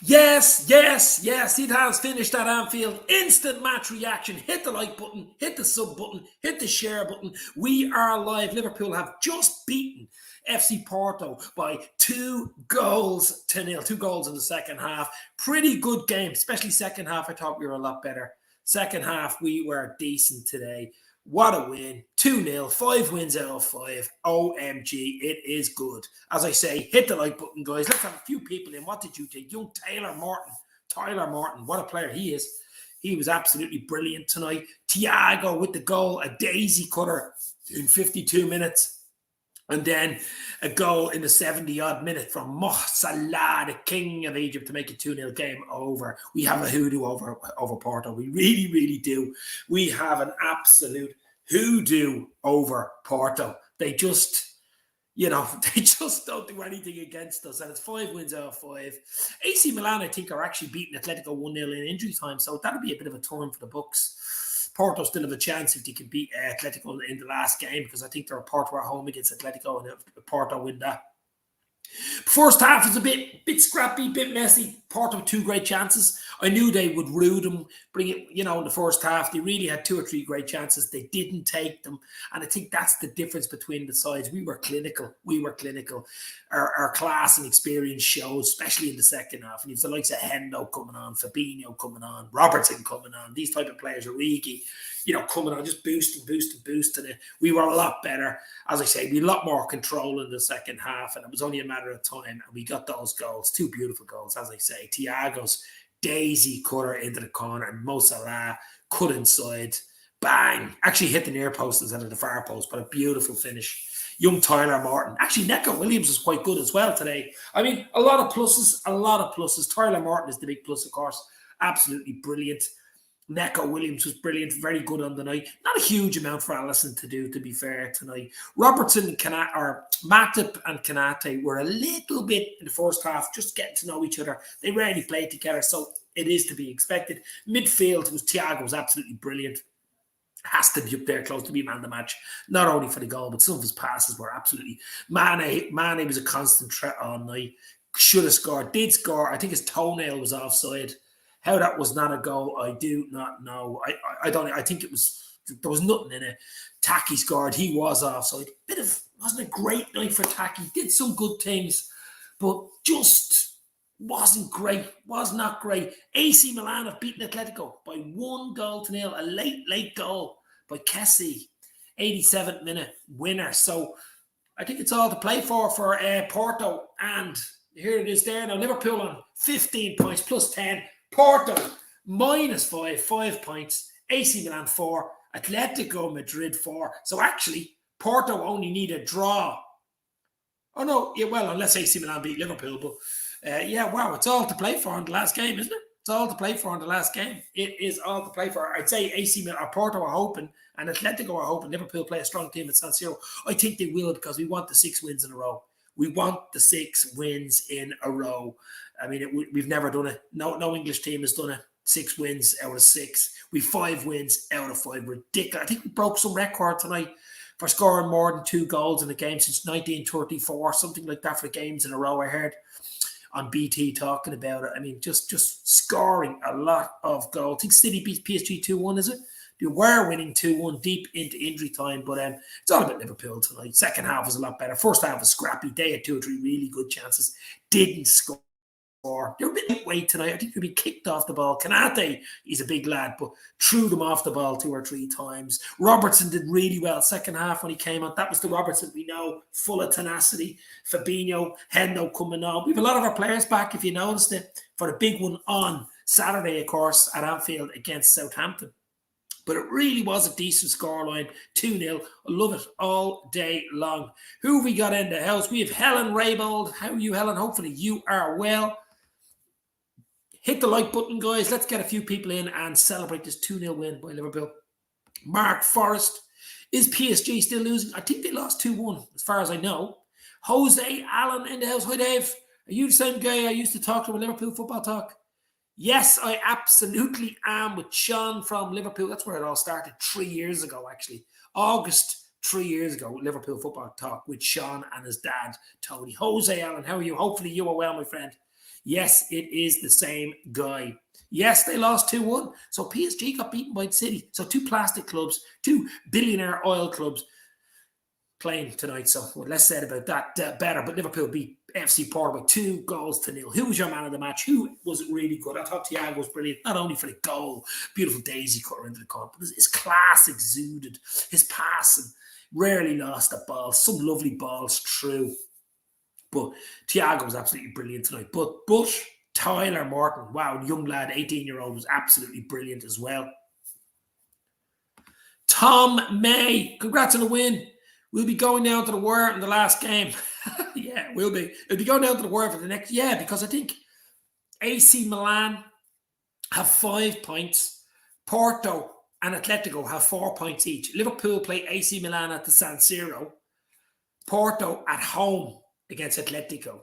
Yes. It has finished at Anfield. Instant match reaction. Hit the like button, hit the sub button, hit the share button. We are live. Liverpool have just beaten FC Porto by 2-0. 2 goals in the second half. Pretty good game, especially second half. I thought we were a lot better. Second half, we were decent today. What a win. 2-0, 5 wins out of 5. OMG, it is good. As I say, hit the like button, guys. Let's have a few people in. What did you think? Young Tyler Morton, what a player he is. He was absolutely brilliant tonight. Thiago with the goal, a daisy cutter in 52 minutes. And then a goal in the 70-odd minute from Mosalah, the king of Egypt, to make it 2-0 game over. We have a hoodoo over Porto. We really do. We have an absolute hoodoo over Porto. They just don't do anything against us. And it's 5 wins out of 5. AC Milan, I think, are actually beating Atletico 1-0 in injury time. So that'll be a bit of a turn for the books. Porto still have a chance if they can beat Atletico in the last game, because I think they're Porto at home against Atletico, and if Porto win that. First half was a bit scrappy, bit messy. Porto had 2 great chances. I knew they would rue them, bring it, in the first half. They really had 2 or 3 great chances. They didn't take them. And I think that's the difference between the sides. We were clinical. Our class and experience showed, especially in the second half. And you've the likes of Hendo coming on, Fabinho coming on, Robertson coming on. These type of players, Origi, coming on, just boosting it. We were a lot better. As I say, we had a lot more control in the second half, and it was only a matter of time, and we got those goals. 2 beautiful goals, as I say. Thiago's daisy cutter into the corner, and Mosalah cut inside. Bang! Actually hit the near post instead of the far post, but a beautiful finish. Young Tyler Morton. Actually, Neco Williams was quite good as well today. I mean, a lot of pluses. Tyler Morton is the big plus, of course. Absolutely brilliant. Neco Williams was brilliant, very good on the night. Not a huge amount for Alisson to do, to be fair, tonight. Robertson and Matip and Kanate were a little bit in the first half, just getting to know each other. They rarely played together, so it is to be expected. Midfield Thiago was absolutely brilliant. Has to be up there close to be man of the match, not only for the goal, but some of his passes were absolutely. Mane was a constant threat all night. Should have scored, did score. I think his toenail was offside. How that was not a goal, I do not know. I don't. I think there was nothing in it. Taki scored. He was offside. Wasn't a great night for Taki. Did some good things, but just wasn't great. Was not great. AC Milan have beaten Atletico by 1-0. A late goal by Kessie, 87th minute winner. So I think it's all to play for Porto. And here it is there now. Liverpool on 15 points plus 10. Porto -5, 5 points. AC Milan 4, Atletico Madrid 4. So actually, Porto only need a draw. Oh no, yeah, well, unless AC Milan beat Liverpool, but it's all to play for in the last game, isn't it? It's all to play for in the last game. It is all to play for. I'd say AC Milan, Porto are hoping, and Atletico are hoping Liverpool play a strong team at San Siro. I think they will, because we want the 6 wins in a row. We want the 6 wins in a row. I mean, we've never done it. No English team has done it. 6 wins out of 6. We've 5 wins out of 5. Ridiculous. I think we broke some record tonight for scoring more than 2 goals in a game since 1934, something like that, for games in a row. I heard on BT talking about it. I mean, just scoring a lot of goals. I think City beat PSG 2-1, is it? They were winning 2-1 deep into injury time, but it's all about Liverpool tonight. Second half was a lot better. First half was scrappy. They had 2 or 3 really good chances. Didn't score. They were a bit lightweight tonight. I think they'd be kicked off the ball. Kanate, he's a big lad, but threw them off the ball 2 or 3 times. Robertson did really well second half when he came on. That was the Robertson we know, full of tenacity. Fabinho, Hendo coming on. We have a lot of our players back, if you noticed it, for the big one on Saturday, of course, at Anfield against Southampton. But it really was a decent scoreline, 2-0. I love it all day long. Who have we got in the house? We have Helen Raybold. How are you, Helen? Hopefully you are well. Hit the like button, guys. Let's get a few people in and celebrate this 2-0 win by Liverpool. Mark Forrest. Is PSG still losing? I think they lost 2-1, as far as I know. Jose Allen in the house. Hi, Dave. Are you the same guy I used to talk to with Liverpool Football Talk? Yes, I absolutely am, with Sean from Liverpool. That's where it all started 3 years ago, actually. August 3 years ago, Liverpool Football Talk with Sean and his dad, Tony. Jose Allen, how are you? Hopefully you are well, my friend. Yes, it is the same guy. Yes, they lost 2-1. So PSG got beaten by City. So two plastic clubs, two billionaire oil clubs playing tonight. So less said about that, better. But Liverpool beat FC Porto by 2-0. Who was your man of the match? Who was really good? I thought Thiago was brilliant, not only for the goal, beautiful daisy cutter into the corner, but his class exuded, his passing, rarely lost a ball, some lovely balls through. But Thiago was absolutely brilliant tonight. But Tyler Morton, wow, young lad, 18-year-old, was absolutely brilliant as well. Tom May, congrats on the win. We'll be going down to the wire in the last game. Yeah, we'll be. We'll be going down to the wire for the next. Yeah, because I think AC Milan have 5 points. Porto and Atletico have 4 points each. Liverpool play AC Milan at the San Siro. Porto at home against Atletico.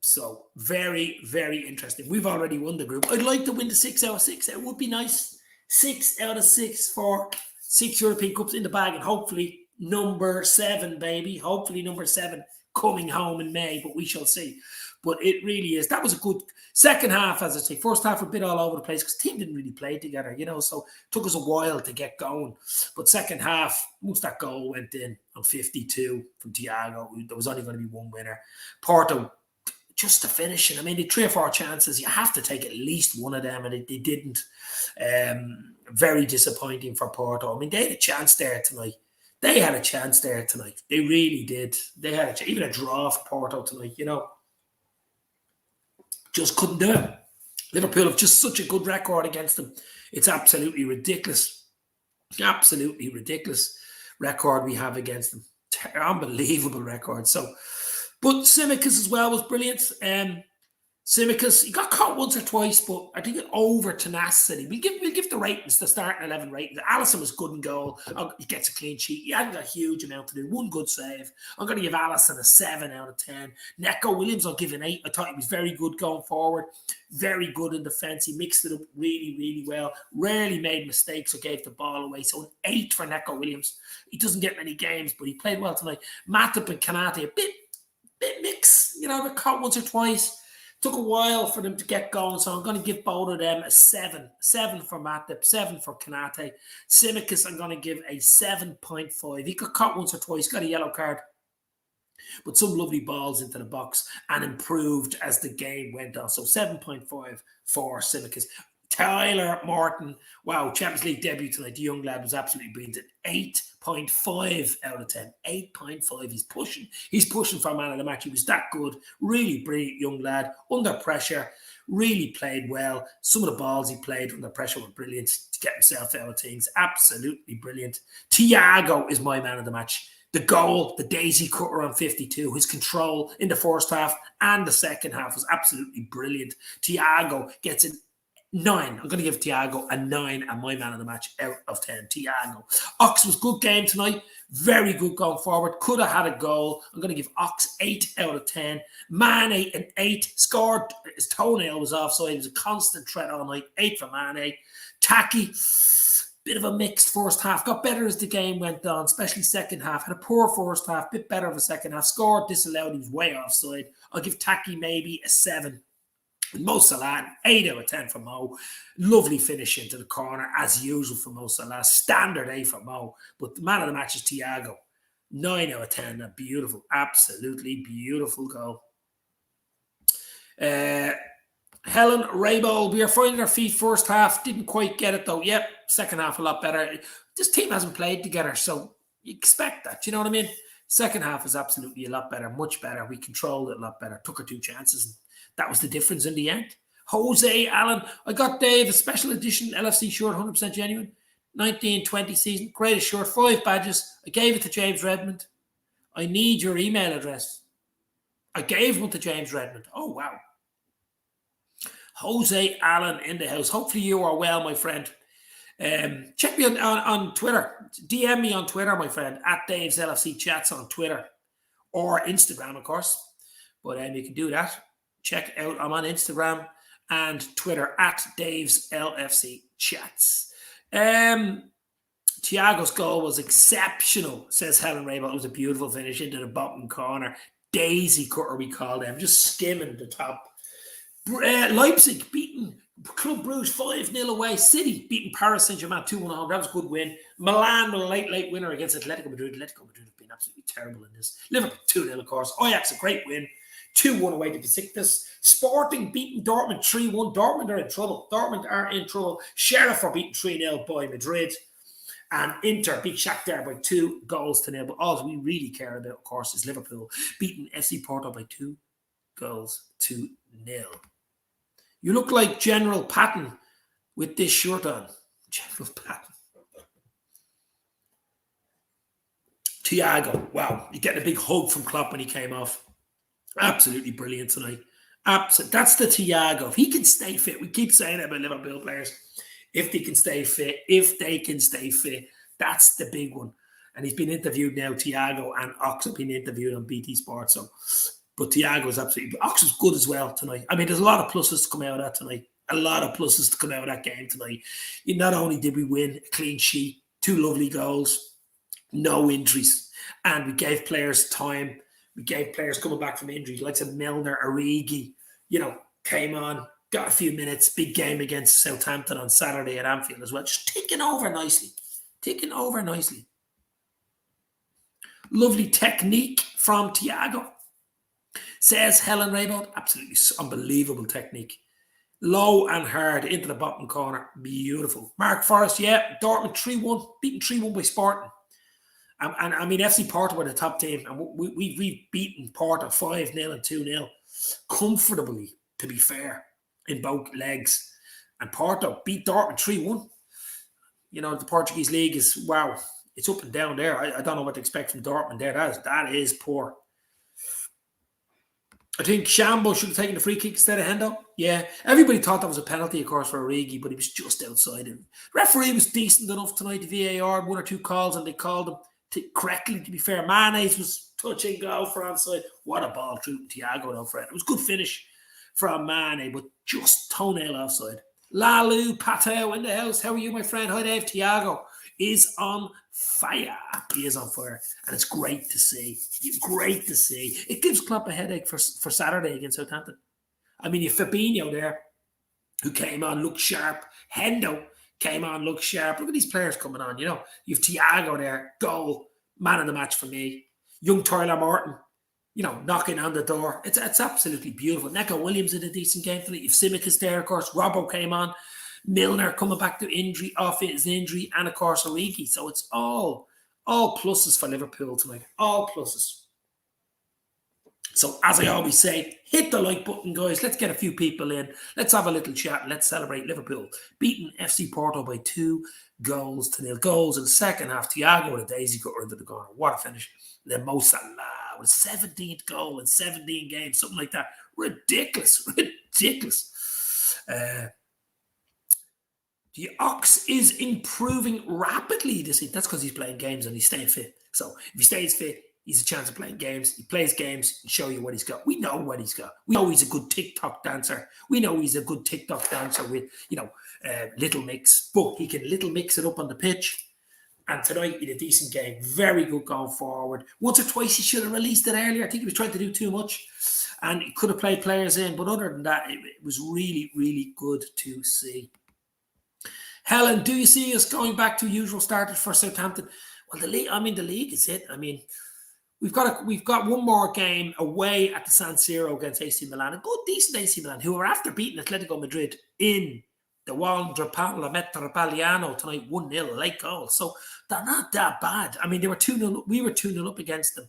So very, very interesting. We've already won the group. I'd like to win the 6 out of 6. It would be nice. 6 out of 6 for 6 European Cups in the bag, and hopefully number 7, baby. Hopefully number 7 coming home in May, but we shall see. But it really is. That was a good second half, as I say. First half, a bit all over the place because the team didn't really play together, so it took us a while to get going. But second half, once that goal went in on 52 from Thiago, there was only going to be one winner. Porto, just to finish it. I mean, they 3 or 4 chances. You have to take at least one of them, and they didn't. Very disappointing for Porto. I mean, they had a chance there tonight. They really did. They had even a draw for Porto tonight, Just couldn't do it. Liverpool have just such a good record against them. It's absolutely ridiculous. Absolutely ridiculous record we have against them. Unbelievable record. So, but Tsimikas as well was brilliant. Tsimikas, he got caught once or twice, but I think over tenacity. We'll give the ratings, the starting 11 ratings. Alisson was good in goal. He gets a clean sheet. He hadn't got a huge amount to do. One good save. I'm going to give Alisson a 7 out of 10. Neco Williams, I'll give an 8. I thought he was very good going forward. Very good in defence. He mixed it up really, really well. Rarely made mistakes or gave the ball away. So an 8 for Neco Williams. He doesn't get many games, but he played well tonight. Matip and Kanate, a bit mix. They caught once or twice. Took a while for them to get going, so I'm going to give both of them a 7. 7 for Matip, 7 for Kanate. Tsimikas, I'm going to give a 7.5. He got caught once or twice, got a yellow card. But some lovely balls into the box and improved as the game went on. So 7.5 for Tsimikas. Tyler Morton, wow, Champions League debut tonight. The young lad was absolutely brilliant. 8.5 out of 10. 8.5. He's pushing for man of the match. He was that good. Really brilliant young lad. Under pressure. Really played well. Some of the balls he played under pressure were brilliant to get himself out of things. Absolutely brilliant. Thiago is my man of the match. The goal, the daisy cutter on 52, his control in the first half and the second half was absolutely brilliant. Thiago gets an 9. I'm going to give Thiago a 9 and my man of the match out of 10. Thiago. Ox was good game tonight. Very good going forward. Could have had a goal. I'm going to give Ox 8 out of 10. Mane an 8. Scored. His toenail was offside. It was a constant threat all night. 8 for Mane. Taki, bit of a mixed first half. Got better as the game went on, especially second half. Had a poor first half. Bit better of a second half. Scored disallowed. He was way offside. I'll give Taki maybe a 7. Mosalah, 8 out of 10 for Mo. Lovely finish into the corner, as usual for Mosalah. Standard A for Mo. But the man of the match is Thiago. 9 out of 10. A beautiful, absolutely beautiful goal. Helen Rabel, we are finding our feet first half. Didn't quite get it though. Yep, second half a lot better. This team hasn't played together, so you expect that. You know what I mean? Second half is absolutely a lot better, much better. We controlled it a lot better. Took our 2 chances and that was the difference in the end. Jose Allen. I got Dave a special edition LFC shirt, 100% genuine. 1920 season. Greatest shirt. 5 badges. I gave it to James Redmond. I need your email address. I gave one to James Redmond. Oh, wow. Jose Allen in the house. Hopefully you are well, my friend. Check me on Twitter. DM me on Twitter, my friend. At Dave's LFC Chats on Twitter. Or Instagram, of course. But you can do that. Check out, I'm on Instagram and Twitter at Dave's LFC Chats. Thiago's goal was exceptional, says Helen Rabel. It was a beautiful finish into the bottom corner. Daisy cutter, we call them, just skimming the top. Leipzig beating Club Brugge 5-0 away. City beating Paris Saint-Germain 2-1 home. That was a good win. Milan with a late winner against Atletico Madrid. Atletico Madrid have been absolutely terrible in this. Liverpool 2-0, of course. Ajax, a great win. 2-1 away to Besiktas. Sporting beating Dortmund 3-1. Dortmund are in trouble. Sheriff are beaten 3-0 by Madrid. And Inter beat Shakhtar by 2-0. But all we really care about, of course, is Liverpool beating FC Porto by 2-0. You look like General Patton with this shirt on. General Patton. Thiago, wow. You're getting a big hug from Klopp when he came off. Absolutely brilliant tonight. That's the Thiago. If he can stay fit, we keep saying it about Liverpool players. If they can stay fit, that's the big one. And he's been interviewed now, Thiago and Ox have been interviewed on BT Sports. But Thiago is absolutely... Ox was good as well tonight. I mean, there's a lot of pluses to come out of that tonight. A lot of pluses to come out of that game tonight. Not only did we win a clean sheet, 2 lovely goals, no injuries, and we gave players time. We gave players coming back from injury, like Milner, Origi, came on, got a few minutes. Big game against Southampton on Saturday at Anfield as well. Just taking over nicely. Lovely technique from Thiago. Says Helen Raybaud. Absolutely unbelievable technique. Low and hard into the bottom corner. Beautiful. Mark Forrest, Dortmund 3-1. Beaten 3-1 by Sporting. And I mean, FC Porto were the top team. And we've beaten Porto 5-0 and 2-0. Comfortably, to be fair, in both legs. And Porto beat Dortmund 3-1. The Portuguese league is, wow, it's up and down there. I don't know what to expect from Dortmund there. That is poor. I think Shambo should have taken the free kick instead of Hendo. Yeah, everybody thought that was a penalty, of course, for Origi, but he was just outside him. Referee was decent enough tonight, the VAR, 1 or 2 calls, and they called him correctly, to be fair. Mane's was touch and go for onside. What a ball through Thiago, though, Fred. It was a good finish from Mane, but just toenail offside. Lalu Pateo in the house. How are you, my friend? Hi, Dave. Thiago is on fire. He is on fire. And it's great to see. It gives Klopp a headache for Saturday against Southampton. I mean, you Fabinho there, who came on, looked sharp. Hendo came on, looked sharp. Look at these players coming on, You've Thiago there, goal, man of the match for me. Young Tyler Morton, knocking on the door. It's absolutely beautiful. Neco Williams in a decent game tonight. You've Tsimikas there, of course. Robbo came on. Milner coming back to injury, off his injury, and of course Origi. So it's all pluses for Liverpool tonight. All pluses. So as I always say, hit the like button, guys. Let's get a few people in. Let's have a little chat. Let's celebrate Liverpool beating FC Porto by 2-0. Goals in the second half. Thiago with a daisy cutter into the corner. What a finish. And then Mosalah with a 17th goal in 17 games, something like that. Ridiculous. The Ox is improving rapidly this week. That's because he's playing games and he's staying fit. So if he stays fit, he's a chance of playing games. He plays games and show you what he's got. We know what he's got. We know he's a good TikTok dancer. We know he's a good TikTok dancer with, Little Mix. But he can Little Mix it up on the pitch. And tonight, he had a decent game. Very good going forward. Once or twice, he should have released it earlier. I think he was trying to do too much. And he could have played players in. But other than that, it was really, really good to see. Helen, do you see us going back to usual starters for Southampton? Well, the league is it. I mean, we've got one more game away at the San Siro against AC Milan. A good, decent AC Milan, who are after beating Atletico Madrid in the Wanda Metropolitano tonight, 1-0, late goal. So they're not that bad. I mean, they were 2-0. We were 2-0 up against them.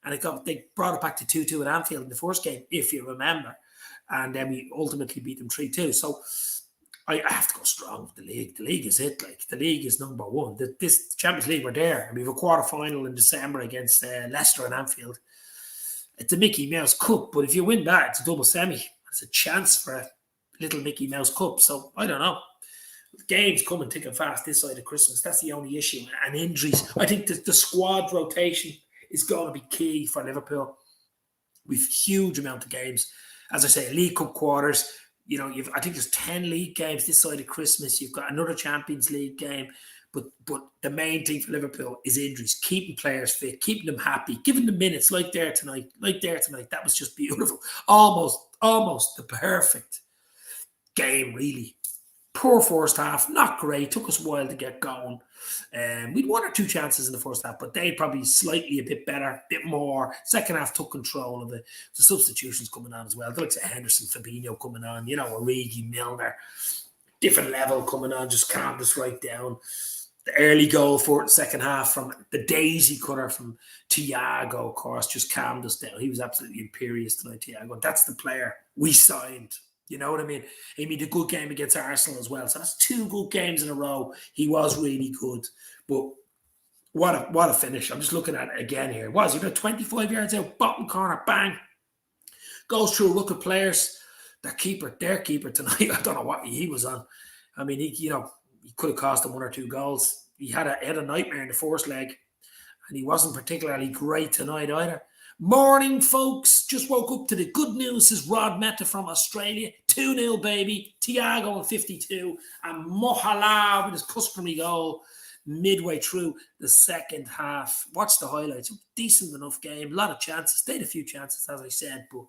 And they brought it back to 2-2 at Anfield in the first game, if you remember. And then we ultimately beat them 3-2. So I have to go strong with the league. The league is it. The league is number one. This Champions League, we're there. And we have a quarter-final in December against Leicester and Anfield. It's a Mickey Mouse Cup, but if you win that, it's a double semi. It's a chance for a little Mickey Mouse Cup. So, I don't know. Games coming thick and fast this side of Christmas. That's the only issue. And injuries. I think the squad rotation is going to be key for Liverpool. We've huge amount of games. As I say, League Cup quarters. I think there's 10 league games this side of Christmas. You've got another Champions League game. But the main thing for Liverpool is injuries, keeping players fit, keeping them happy, giving them minutes like there tonight. That was just beautiful. Almost the perfect game, really. Poor first half, not great. Took us a while to get going. We'd 1 or 2 chances in the first half, but they probably slightly a bit better, a bit more. Second half took control of it. The substitutions coming on as well. The likes of Henderson, Fabinho coming on, Origi, Milner, different level coming on, just calmed us right down. The early goal for the second half from the daisy cutter from Thiago, of course, just calmed us down. He was absolutely imperious tonight, Thiago. That's the player we signed. You know what I mean? He made a good game against Arsenal as well. So that's 2 good games in a row. He was really good. But what a finish. I'm just looking at it again here. Was he about 25 yards out, bottom corner, bang. Goes through a look at players. Their keeper tonight, I don't know what he was on. I mean, he could have cost him 1 or 2 goals. He had a nightmare in the first leg. And he wasn't particularly great tonight either. Morning, folks. Just woke up to the good news, says Rod Meta from Australia. 2-0, baby. Thiago in 52. And Mosalah with his customary goal midway through the second half. Watch the highlights. Decent enough game. A lot of chances. They had a few chances, as I said. But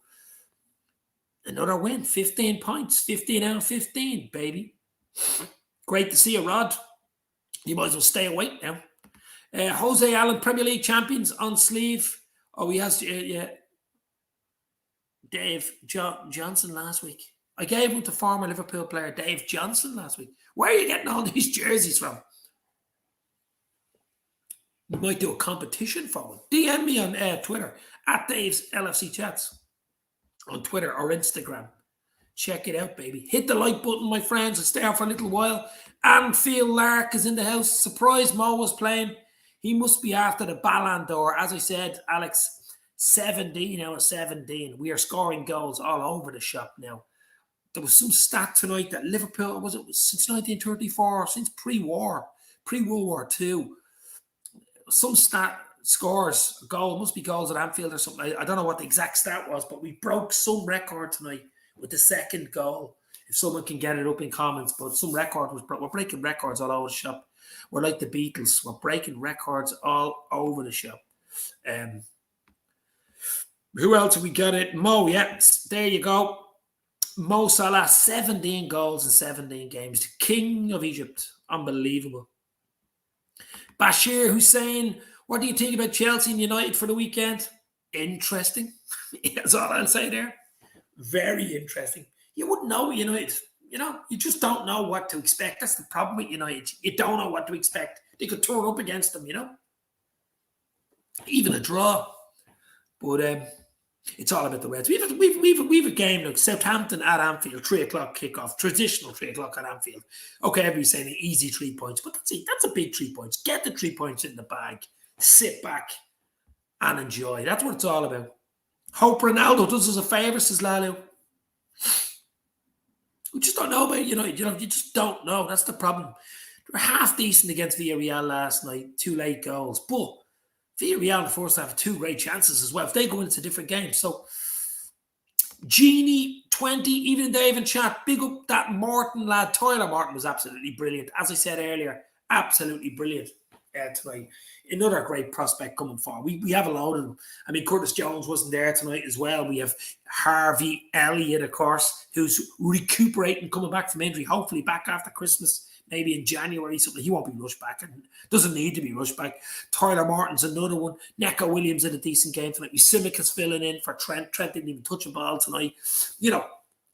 another win. 15 points. 15 out of 15, baby. Great to see you, Rod. You might as well stay awake now. Jose Allen, Premier League champions on sleeve. Oh, he has, Dave Johnson last week. I gave him to former Liverpool player Dave Johnson last week. Where are you getting all these jerseys from? You might do a competition for one. DM me on Twitter, at Dave's LFC Chats, on Twitter or Instagram. Check it out, baby. Hit the like button, my friends, and stay out for a little while. Anfield Lark is in the house. Surprise Mo was playing. He must be after the Ballon d'Or. As I said, Alex, 17 out of 17. We are scoring goals all over the shop now. There was some stat tonight that Liverpool, was it since 1934, since pre-World War II, some stat scores, a goal, must be goals at Anfield or something. I don't know what the exact stat was, but we broke some record tonight with the second goal. If someone can get it up in comments, but some record was broke. We're breaking records all over the shop. We're like the Beatles. We're breaking records all over the shop. Who else have we got it? Mo, yeah, there you go. Mosalah, 17 goals in 17 games. The king of Egypt. Unbelievable. Bashir Hussein, what do you think about Chelsea and United for the weekend? Interesting. That's all I'll say there. Very interesting. You wouldn't know United. You just don't know what to expect. That's the problem with United. You don't know what to expect. They could turn up against them, Even a draw. But it's all about the Reds. We've a game now. Southampton at Anfield, 3:00 kickoff. Traditional 3:00 at Anfield. Okay, everybody's saying easy 3 points, but that's a big 3 points. Get the 3 points in the bag. Sit back and enjoy. That's what it's all about. Hope Ronaldo does us a favour, says Lalu. We just don't know about United. You just don't know. That's the problem. They were half decent against Villarreal last night. 2 late goals. But Villarreal in the first half have 2 great chances as well. If they go into a different game. So, Genie, 20, even Dave and chat. Big up that Morton lad. Tyler Morton was absolutely brilliant. As I said earlier, absolutely brilliant tonight. Another great prospect coming forward. We have a load of them. I mean, Curtis Jones wasn't there tonight as well. We have Harvey Elliott, of course, who's recuperating, coming back from injury, hopefully back after Christmas, maybe in January, something. He won't be rushed back and doesn't need to be rushed back. Tyler Martin's another one. Neco Williams had a decent game tonight. Simic is filling in for Trent. Trent didn't even touch a ball tonight.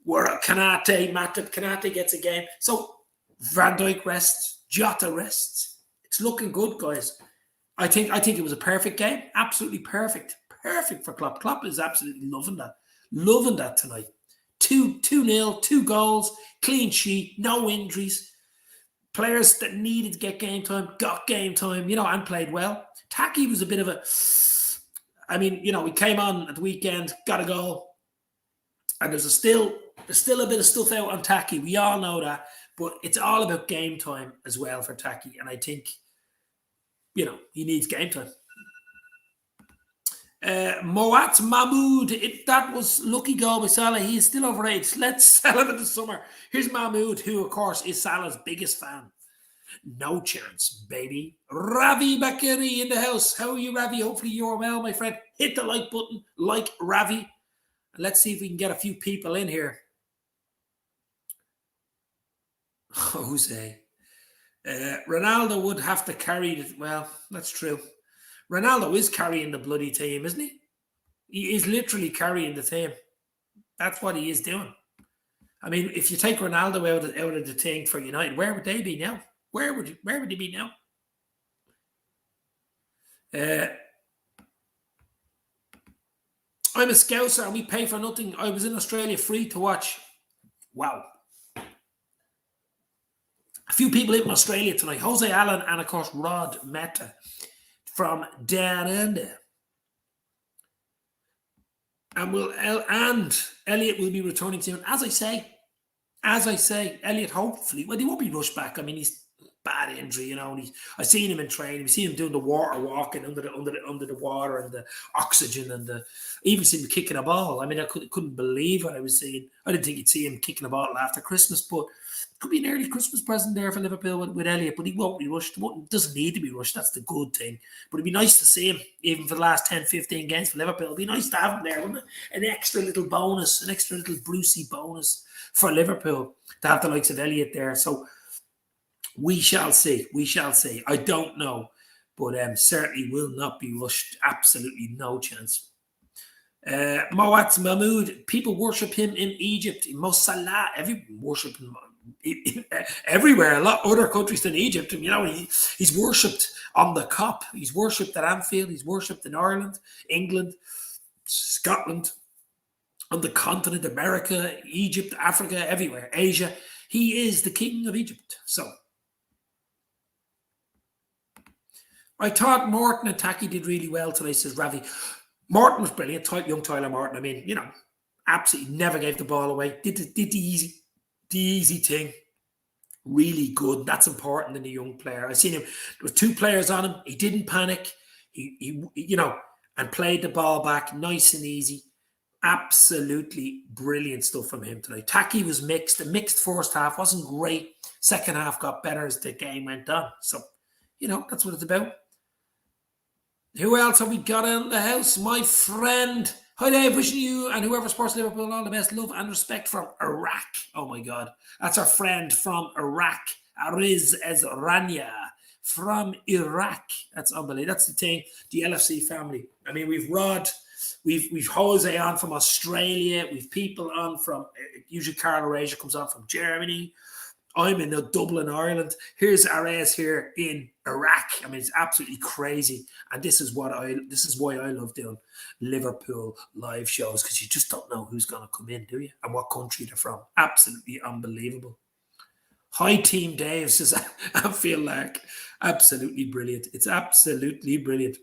Where Matip Kanate gets a game. So Van Dijk rests, Jota rests. It's looking good, guys. I think it was a perfect game. Absolutely perfect. Perfect for Klopp. Klopp is absolutely loving that. Loving that tonight. 2-0, 2 goals, clean sheet, no injuries. Players that needed to get game time, got game time, and played well. Taki was a bit of he came on at the weekend, got a goal. And there's still a bit of stuff out on Taki. We all know that. But it's all about game time as well for Taki. And I think, he needs game time. Moat Mahmood, that was lucky goal by Salah. He is still overrated. Let's sell him in the summer. Here's Mahmood, who, of course, is Salah's biggest fan. No chance, baby. Ravi Bakiri in the house. How are you, Ravi? Hopefully you're well, my friend. Hit the like button, like Ravi. And let's see if we can get a few people in here. Jose. Ronaldo would have to carry it. Well, that's true. Ronaldo is carrying the bloody team, isn't he? He is literally carrying the team. That's what he is doing. I mean, if you take Ronaldo out of the thing for United, where would they be now? Where would they be now? I'm a Scouser and we pay for nothing. I was in Australia free to watch. Wow. A few people in Australia tonight. Jose Allen and, of course, Rod Meta from down under. And Elliot will be returning soon. As I say, Elliot, hopefully, well, he won't be rushed back. I mean, he's bad injury, you know. And I seen him in training. We seen him doing the water walking under the water and the oxygen and even seen him kicking a ball. I mean, I couldn't believe what I was seeing. I didn't think you'd see him kicking a ball after Christmas, but could be an early Christmas present there for Liverpool with Elliot, but he won't be rushed. Doesn't need to be rushed. That's the good thing. But it'd be nice to see him, even for the last 10, 15 games for Liverpool. It'd be nice to have him there, wouldn't it? An extra little bonus, an extra little Brucey bonus for Liverpool to have the likes of Elliot there. So we shall see. We shall see. I don't know, but certainly will not be rushed. Absolutely no chance. Mawat Mahmoud, people worship him in Egypt. Mosalah, everyone worship him everywhere. A lot other countries than Egypt. And, you know, he's worshipped on the Cop. He's worshipped at Anfield. He's worshipped in Ireland, England, Scotland, on the continent, America, Egypt, Africa, everywhere, Asia. He is the king of Egypt. So I thought Morton and Taki did really well today, says Ravi. Morton was brilliant, young Tyler Morton. I mean, you know, absolutely never gave the ball away. Did the easy thing. Really good. That's important in a young player. I seen him. There were two players on him. He didn't panic. He you know, and played the ball back nice and easy. Absolutely brilliant stuff from him today. Taki was mixed. The mixed first half wasn't great. Second half got better as the game went on. So, you know, that's what it's about. Who else have we got in the house? My friend. Hi Dave, wishing you and whoever supports Liverpool all the best love and respect from Iraq. Oh my God. That's our friend from Iraq. Ariz Ezrania from Iraq. That's unbelievable. That's the thing. The LFC family. I mean, we've Rod, we've Jose on from Australia. We've people on from, usually Carl Arasia comes on from Germany. I'm in Dublin, Ireland. Here's Arez here in Iraq. I mean, it's absolutely crazy. And this is why I love doing Liverpool live shows, because you just don't know who's going to come in, do you? And what country they're from. Absolutely unbelievable. Hi, Team Dave, says I feel like absolutely brilliant. It's absolutely brilliant.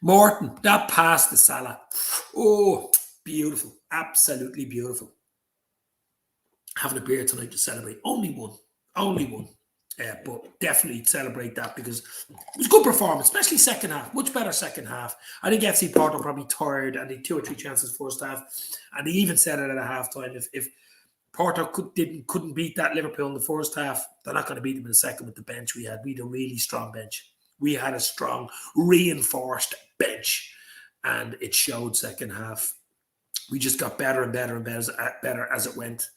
Morton, that pass to Salah. Oh, beautiful. Absolutely beautiful. Having a beer tonight to celebrate. Only one. But definitely celebrate that, because it was a good performance, especially second half. Much better second half. I think FC Porto probably tired and they had 2 or 3 chances first half. And they even said it at a half-time. If Porto couldn't beat that Liverpool in the first half, they're not going to beat them in the second with the bench we had. We had a really strong bench. We had a strong, reinforced bench. And it showed second half. We just got better and better and better as it went.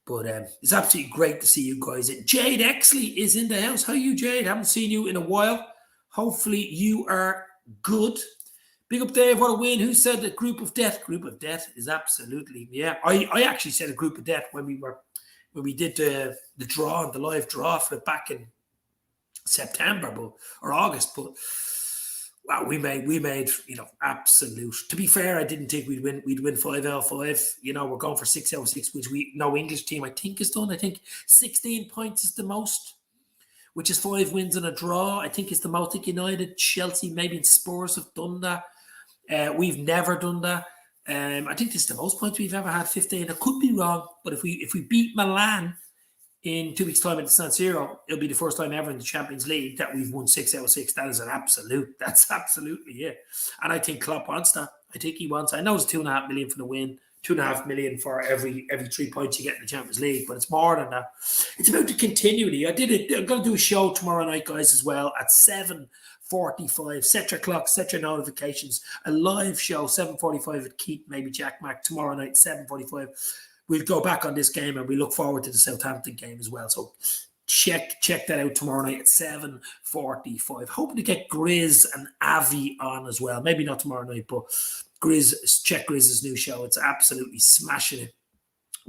But it's absolutely great to see you guys. Jade Exley is in the house. How are you, Jade? Haven't seen you in a while. Hopefully you are good. Big up, Dave. What a win. Who said the group of death? Group of death is absolutely, yeah. I actually said a group of death when we did the draw, the live draw for it back in September or August. But wow, we made, you know, absolute. To be fair, I didn't think we'd win 5 out of 5. You know, we're going for 6 out of 6, which no English team I think has done. I think 16 points is the most, which is 5 wins and a draw. I think it's the most. I think United, Chelsea, maybe and Spurs have done that. We've never done that. I think this is the most points we've ever had, 15. I could be wrong, but if we beat Milan in 2 weeks' time at the San Siro, it'll be the first time ever in the Champions League that we've won 6 out of 6. That is an absolute. That's absolutely it. And I think Klopp wants that. I think he wants. I know it's 2.5 million for the win, 2.5 million for every 3 points you get in the Champions League, but it's more than that. It's about the continuity. I'm going to do a show tomorrow night, guys, as well at 7:45. Set your clock, set your notifications. A live show, 7:45 with Keith, maybe Jack Mack, tomorrow night, 7:45. We'll go back on this game and we look forward to the Southampton game as well. So check that out tomorrow night at 7:45. Hoping to get Grizz and Avi on as well. Maybe not tomorrow night, but check Grizz's new show. It's absolutely smashing it.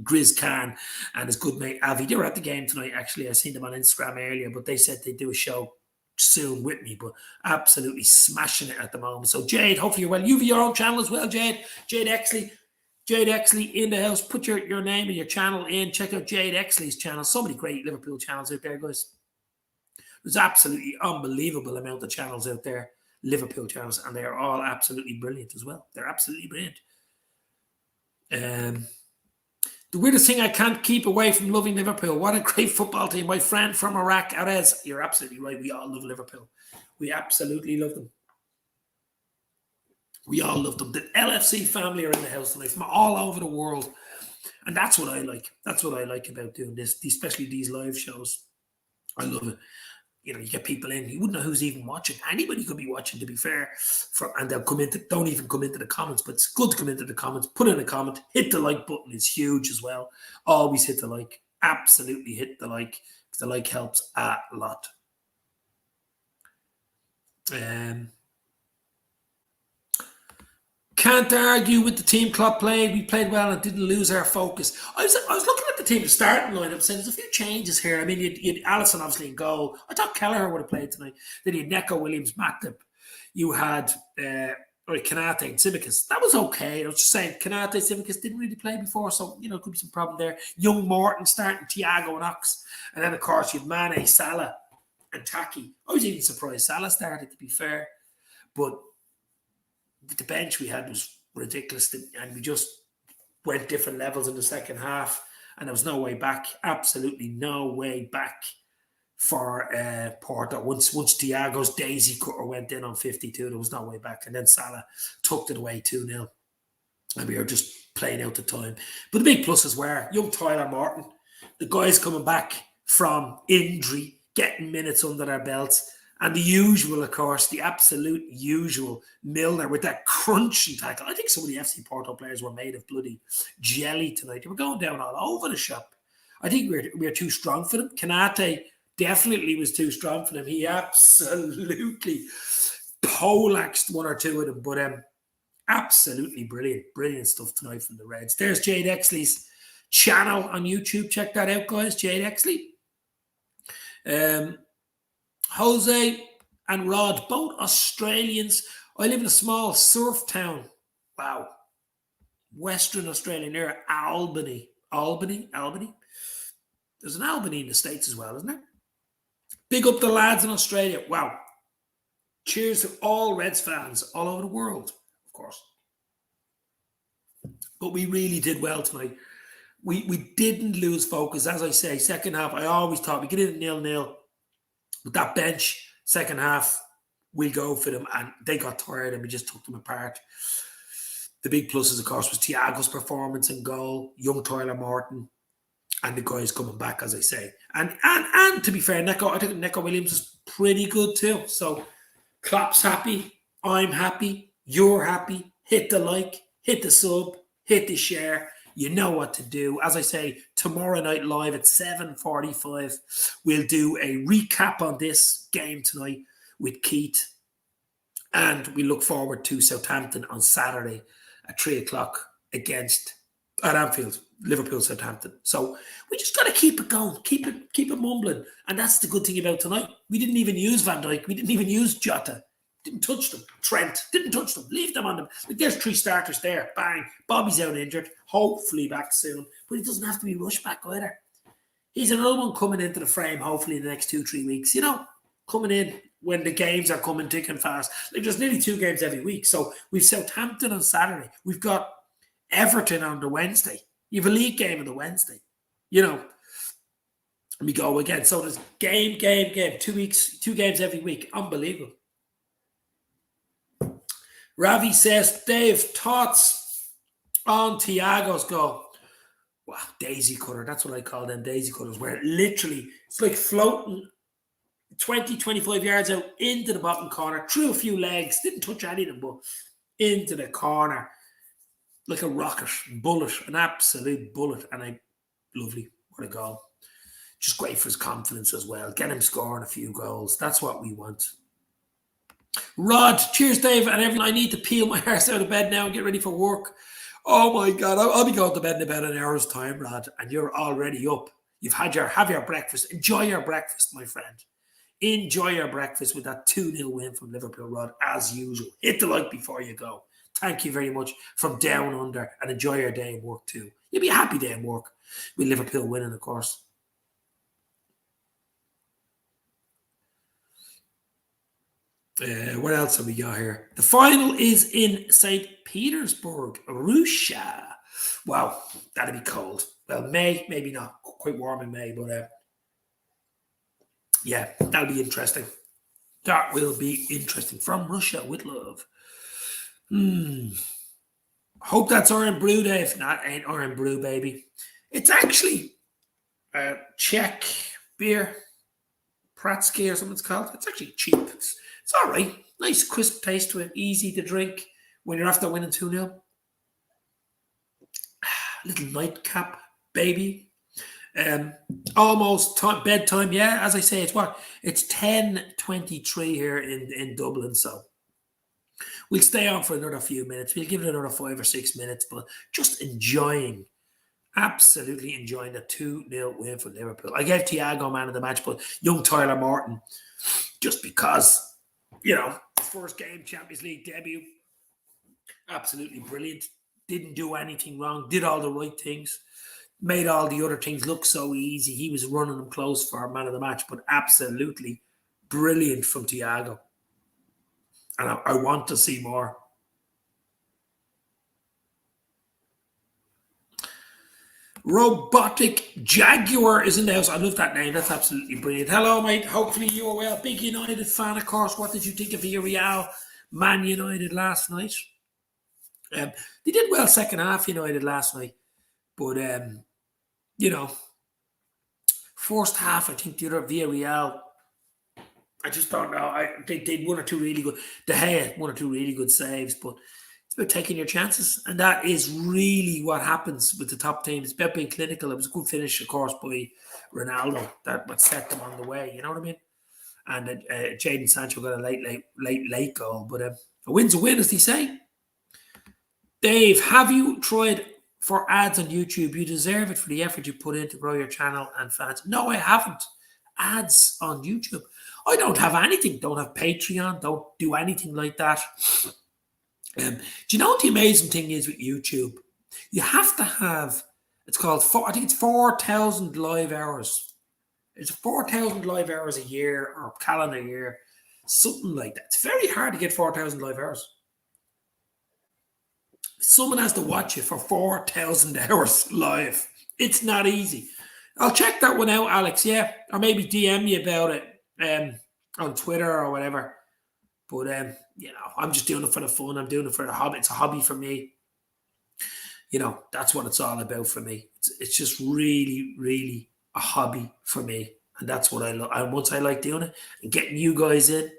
Grizz Khan and his good mate Avi. They were at the game tonight, actually. I seen them on Instagram earlier, but they said they'd do a show soon with me, but absolutely smashing it at the moment. So Jade, hopefully you're well. You've your own channel as well, Jade. Jade Exley in the house. Put your name and your channel in. Check out Jade Exley's channel. So many great Liverpool channels out there, guys. There's absolutely unbelievable amount of channels out there, Liverpool channels, and they're all absolutely brilliant as well. They're absolutely brilliant. The weirdest thing I can't keep away from loving Liverpool. What a great football team. My friend from Iraq, Arez, you're absolutely right. We all love Liverpool. We absolutely love them. We all love them. The LFC family are in the house tonight from all over the world. And that's what I like. That's what I like about doing this, especially these live shows. I love it. You know, you get people in, you wouldn't know who's even watching. Anybody could be watching, to be fair. And they'll come into, don't even come into the comments, but it's good to come into the comments. Put in a comment. Hit the like button. It's huge as well. Always hit the like. Absolutely hit the like. Because the like helps a lot. Can't argue with the team Klopp played. We played well and didn't lose our focus. I was looking at the team starting lineup saying there's a few changes here. I mean, you'd Alisson obviously in goal. I thought Kelleher would have played tonight. Then you had Neco, Williams, Matip. You had Kanate and Tsimikas. That was okay. I was just saying Kanate, Tsimikas didn't really play before, so you know could be some problem there. Young Morton starting, Thiago and Ox, and then of course you had Mane, Salah, and Taki. I was even surprised Salah started, to be fair, but the bench we had was ridiculous, and we just went different levels in the second half, and there was no way back. Absolutely no way back for Porto. Once Thiago's daisy cutter went in on 52, there was no way back, and then Salah tucked it away 2-0, and we were just playing out the time. But the big pluses were young Tyler Morton, the guys coming back from injury, getting minutes under their belts. And the usual, of course, the absolute usual Milner with that crunching tackle. I think some of the FC Porto players were made of bloody jelly tonight. They were going down all over the shop. I think we were too strong for them. Kanate definitely was too strong for them. He absolutely poleaxed one or two of them. But absolutely brilliant stuff tonight from the Reds. There's Jade Exley's channel on YouTube. Check that out, guys. Jade Exley. Jose and Rod, both Australians. I live in a small surf town. Wow. Western Australia, near Albany. Albany? There's an Albany in the States as well, isn't there? Big up the lads in Australia. Wow. Cheers to all Reds fans all over the world, of course. But we really did well tonight. We didn't lose focus. As I say, second half, I always thought we get in 0-0. With that bench, second half, we'll go for them. And they got tired and we just took them apart. The big pluses, of course, was Thiago's performance in goal, young Tyler Morton, and the guys coming back, as I say. And to be fair, I think Neco Williams is pretty good too. So Klopp's happy, I'm happy, you're happy. Hit the like, hit the sub, hit the share. You know what to do. As I say, tomorrow night live at 7:45, we'll do a recap on this game tonight with Keith. And we look forward to Southampton on Saturday at 3 o'clock at Anfield, Liverpool, Southampton. So we just got to keep it going, keep it mumbling. And that's the good thing about tonight. We didn't even use Van Dijk. We didn't even use Jota. Didn't touch them. Trent didn't touch them. Leave them on them. Like, there's 3 starters there. Bang. Bobby's out injured. Hopefully back soon. But he doesn't have to be rushed back either. He's another one coming into the frame, hopefully in the next 2-3 weeks. You know, coming in when the games are coming thick and fast. Like, there's nearly 2 games every week. So we've Southampton on Saturday. We've got Everton on the Wednesday. You have a league game on the Wednesday. You know, and we go again. So there's game. 2 weeks, 2 games every week. Unbelievable. Ravi says, Dave, thoughts On THIAGzo's goal. Wow, daisy cutter. That's what I call them, daisy cutters, where literally it's like floating 20, 25 yards out into the bottom corner, through a few legs, didn't touch any of them, but into the corner like a rocket, bullet, an absolute bullet. And lovely, what a goal. Just great for his confidence as well. Get him scoring a few goals. That's what we want. Rod, cheers, Dave, and everyone. I need to peel my arse out of bed now and get ready for work. Oh my God, I'll be going to bed in about an hour's time, Rod, and you're already up. You've have your breakfast. Enjoy your breakfast, my friend. Enjoy your breakfast with that 2-0 win from Liverpool, Rod, as usual. Hit the like before you go. Thank you very much from down under, and enjoy your day in work too. You'll be a happy day in work with Liverpool winning, of course. What else have we got here? The final is in St. Petersburg, Russia. Wow, that'd be cold. Well, May, maybe not. Quite warm in May, but yeah, that'll be interesting. That will be interesting. From Russia with love. Hope that's Orange Brew, Dave. Not ain't Orange Brew, baby. It's actually Czech beer. Pratsky or something it's called. It's actually cheap. It's all right. Nice crisp taste to it. Easy to drink when you're after winning 2-0. Little nightcap, baby. Almost bedtime. Yeah, as I say, it's 10:23 here in Dublin, so we'll stay on for another few minutes. We'll give it another 5 or 6 minutes, but just absolutely enjoying the 2-0 win for Liverpool. I gave Thiago man of the match, but young Tyler Morton, just because, first game, Champions League debut, absolutely brilliant. Didn't do anything wrong, did all the right things, made all the other things look so easy. He was running them close for man of the match, but absolutely brilliant from Thiago. And I want to see more. Robotic Jaguar is in the house. I love that name. That's absolutely brilliant. Hello, mate. Hopefully you are well. Big United fan, of course. What did you think of Villarreal, Man United last night? They did well second half, United last night. But, first half, I think the other Villarreal, I just don't know. They did one or two really good. De Gea, one or two really good saves, but it's about taking your chances. And that is really what happens with the top teams. It's about being clinical. It was a good finish, of course, by Ronaldo that would set them on the way. You know what I mean? And Jadon Sancho got a late goal. But a win's a win, as they say. Dave, have you tried for ads on YouTube? You deserve it for the effort you put in to grow your channel and fans. No, I haven't. Ads on YouTube. I don't have anything. Don't have Patreon. Don't do anything like that. Do you know what the amazing thing is with YouTube? You have to have, it's called, I think it's 4,000 live hours. It's 4,000 live hours a year or calendar year, something like that. It's very hard to get 4,000 live hours. Someone has to watch you for 4,000 hours live. It's not easy. I'll check that one out, Alex, yeah. Or maybe DM me about it on Twitter or whatever. But, I'm just doing it for the fun. I'm doing it for the hobby. It's a hobby for me. That's what it's all about for me. It's just really, really a hobby for me. And that's what I love. And once I like doing it and getting you guys in.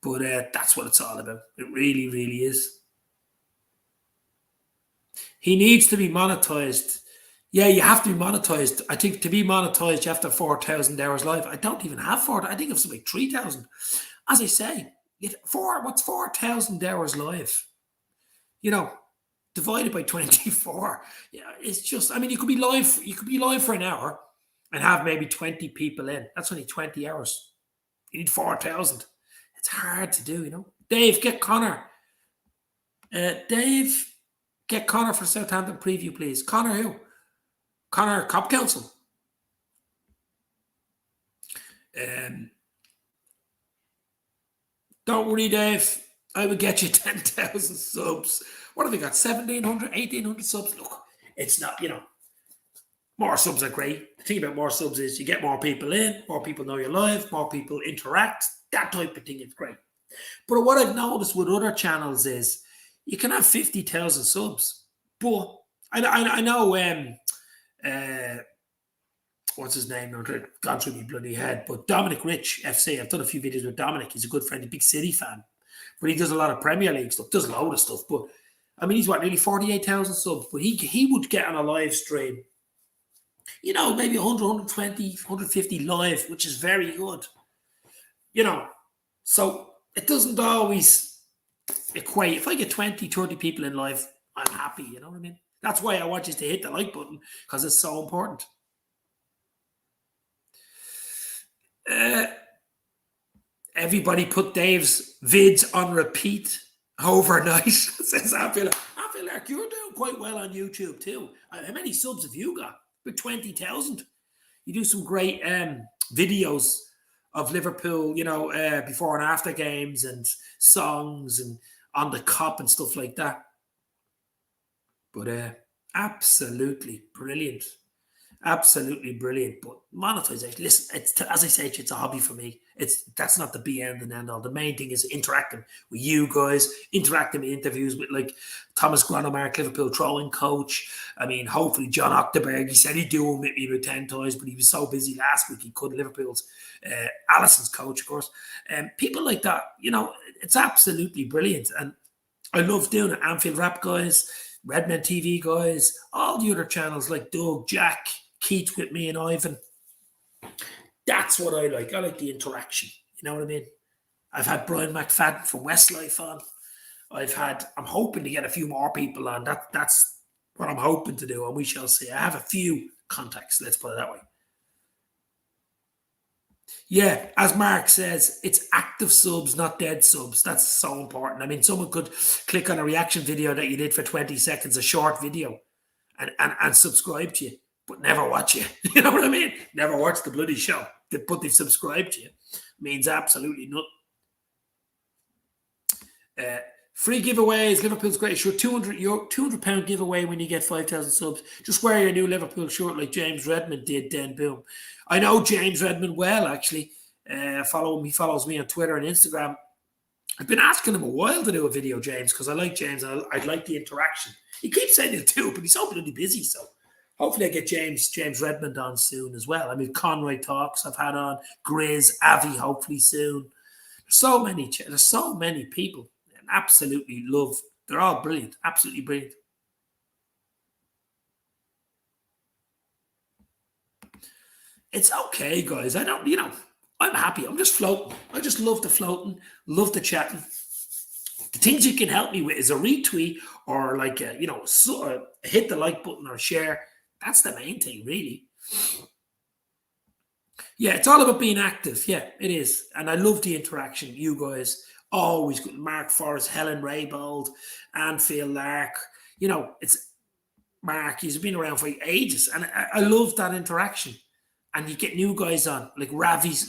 But that's what it's all about. It really, really is. He needs to be monetized. Yeah, you have to be monetized. I think to be monetized, you have to have 4,000 hours live. I don't even have 4,000. I think it's something like 3,000. As I say, what's 4,000 hours live? Divided by 24. Yeah, it's just. I mean, you could be live for an hour, and have maybe 20 people in. That's only 20 hours. You need 4,000. It's hard to do, Dave, get Connor. Dave, get Connor for Southampton preview, please. Connor who? Connor Cop Council. Don't worry, Dave. I will get you 10,000 subs. What have we got? 1,700, 1,800 subs? Look, it's not, more subs are great. The thing about more subs is you get more people in, more people know you're live, more people interact. That type of thing is great. But what I've noticed with other channels is you can have 50,000 subs But I know what's his name? I've gone through my bloody head. But Dominic Rich FC. I've done a few videos with Dominic. He's a good friend, a big City fan. But he does a lot of Premier League stuff, does a load of stuff. But I mean, he's nearly 48,000 subs. But he would get on a live stream, maybe 100, 120, 150 live, which is very good. So it doesn't always equate. If I get 20, 30 people in live, I'm happy. You know what I mean? That's why I want you to hit the like button, because it's so important. Everybody put Dave's vids on repeat overnight. Says I feel like you're doing quite well on YouTube too. How many subs have you got? With 20,000. You do some great videos of Liverpool, before and after games and songs and on the cop and stuff like that. But absolutely brilliant. Absolutely brilliant. But monetization, listen, as I say, it's a hobby for me. That's not the be end and end all. The main thing is interacting with you guys, interacting with interviews with like Thomas Gronemark, Liverpool throwing coach. I mean, hopefully John Octerberg, he said he'd do him with me about 10 times, but he was so busy last week he couldn't. Liverpool's Allison's coach, of course. People like that, it's absolutely brilliant. And I love doing it. Anfield Rap guys, Redmen TV guys, all the other channels like Doug, Jack, Keith with me and Ivan. That's what I like. I like the interaction. You know what I mean? I've had Brian McFadden from Westlife on. I'm hoping to get a few more people on. That's what I'm hoping to do, and we shall see. I have a few contacts, let's put it that way. Yeah, as Mark says, it's active subs, not dead subs. That's so important. I mean, someone could click on a reaction video that you did for 20 seconds, a short video, and subscribe to you, but never watch you. You know what I mean? Never watch the bloody show. But they've subscribed to you. Means absolutely nothing. Free giveaways. Liverpool's great shirt. £200 giveaway when you get 5,000 subs. Just wear your new Liverpool shirt like James Redmond did. Then boom. I know James Redmond well, actually. Follow him. He follows me on Twitter and Instagram. I've been asking him a while to do a video, James, because I like James and I'd like the interaction. He keeps saying he'll do it, but he's so bloody busy. So hopefully I get James Redmond on soon as well. I mean, Conroy Talks I've had on. Grizz, Avi, hopefully soon. There's so many people. Absolutely love. They're all brilliant. Absolutely brilliant. It's okay, guys. I'm happy. I'm just floating. I just love the floating, love the chatting. The things you can help me with is a retweet or like, hit the like button or share. That's the main thing, really. Yeah, it's all about being active. Yeah, it is. And I love the interaction. You guys always good. Mark Forrest, Helen Raybold, Anfield Lark. It's Mark. He's been around for ages. And I love that interaction. And you get new guys on, like Ravi's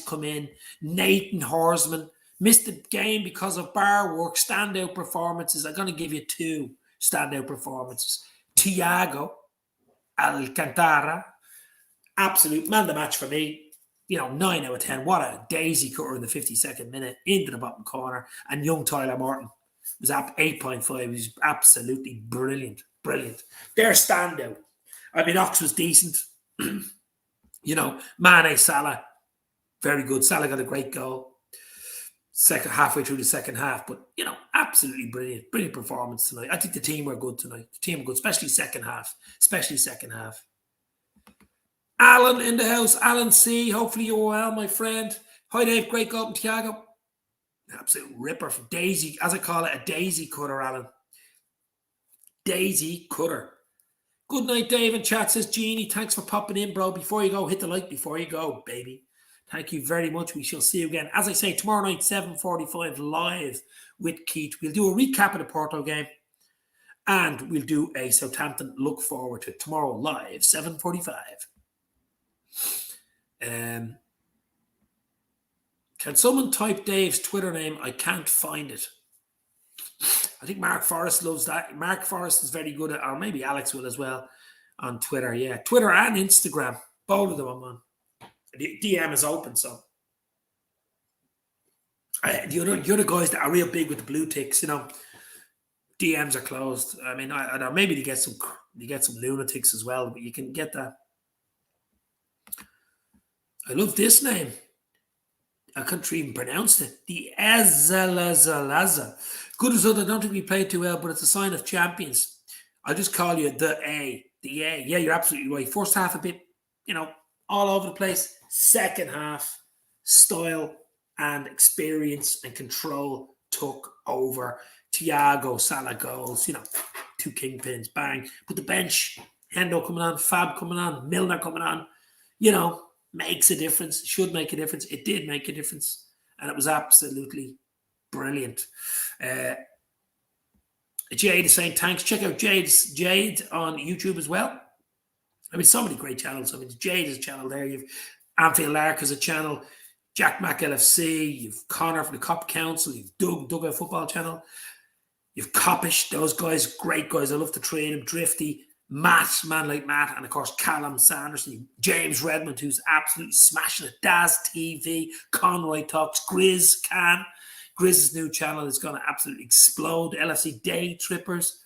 come in, Nathan Horsman, missed the game because of bar work, standout performances. I'm going to give you 2 standout performances. Thiago Alcantara, absolute man of the match for me. 9 out of 10. What a daisy cutter in the 52nd minute into the bottom corner. And young Tyler Morton was up 8.5. He was absolutely brilliant. Brilliant. Their standout. I mean, Ox was decent. Mane, Salah, very good. Salah got a great goal halfway through the second half, but absolutely brilliant performance tonight. I think the team were good tonight. The team were good, especially second half. Alan in the house, Alan C. Hopefully you're well, my friend. Hi Dave, great goal from Thiago. Absolute ripper from Daisy, as I call it, a daisy cutter, Alan. Daisy cutter. Good night, Dave. In chat says, Jeannie, thanks for popping in, bro. Before you go, hit the like before you go, baby. Thank you very much. We shall see you again. As I say, tomorrow night, 7:45 live with Keith. We'll do a recap of the Porto game and we'll do a Southampton look forward to it tomorrow live, 7:45. Can someone type Dave's Twitter name? I can't find it. I think Mark Forrest loves that. Mark Forrest is very good at, or maybe Alex will as well, on Twitter. Yeah, Twitter and Instagram. Both of them I'm on. The DM is open, so. The other guys that are real big with the blue ticks, DMs are closed. I mean, I know maybe they get some lunatics as well, but you can get that. I love this name. I couldn't even pronounce it. The Azalaza. Good result. I don't think we played too well, but it's a sign of champions. I'll just call you the A. The A. Yeah, you're absolutely right. First half a bit, all over the place. Second half, style and experience and control took over. Thiago, Salah goals, two kingpins, bang. But the bench, Hendo coming on, Fab coming on, Milner coming on, makes a difference, should make a difference. It did make a difference, and it was absolutely brilliant. Jade is saying thanks. Check out Jade on YouTube as well. I mean, so many great channels. I mean, Jade is a channel there. You've Anfield Lark as a channel, Jack Mac LFC, you've Connor from the Cop Council, you've Doug Football Channel, you've Coppish, those guys, great guys. I love to train them. Drifty, Matt, man like Matt, and of course Callum Sanderson, James Redmond, who's absolutely smashing it. Daz TV, Conroy Talks, Grizz Can. Grizz's new channel is going to absolutely explode. LFC Day Trippers.